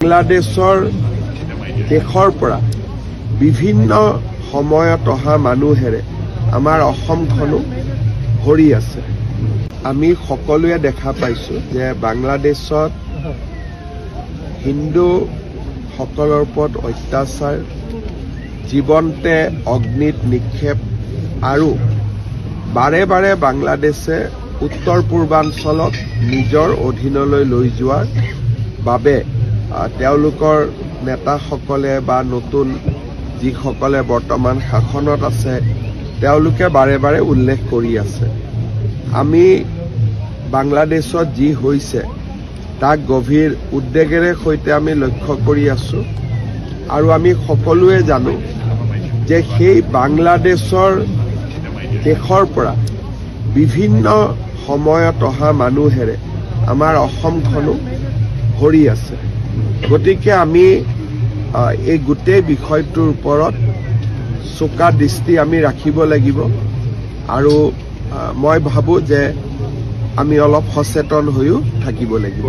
বাংলাদেশৰ দেশৰ পৰা বিভিন্ন সময়ত অহা মানুহেৰে আমাৰ অসমখনো ভৰি আছে। আমি সকলোৱে দেখা পাইছো যে বাংলাদেশত হিন্দুসকলৰ ওপৰত অত্যাচাৰ, জীৱন্তে অগ্নিত নিক্ষেপ আৰু বাৰে বাৰে বাংলাদেশে উত্তৰ পূৰ্বাঞ্চলক নিজৰ অধীনলৈ লৈ যোৱাৰ বাবে তেওঁলোকৰ নেতাসকলে বা নতুন যিসকলে বৰ্তমান শাসনত আছে তেওঁলোকে বাৰে বাৰে উল্লেখ কৰি আছে। আমি বাংলাদেশত যি হৈছে তাক গভীৰ উদ্বেগেৰে সৈতে আমি লক্ষ্য কৰি আছো আৰু আমি সকলোৱে জানো যে সেই বাংলাদেশৰ দেশৰ পৰা বিভিন্ন সময়ত অহা মানুহেৰে আমাৰ অসমখনো ভৰি আছে। গতিকে আমি এই গোটেই বিষয়টোৰ ওপৰত চোকা দৃষ্টি আমি ৰাখিব লাগিব আৰু মই ভাবো যে আমি অলপ সচেতন হৈও থাকিব লাগিব।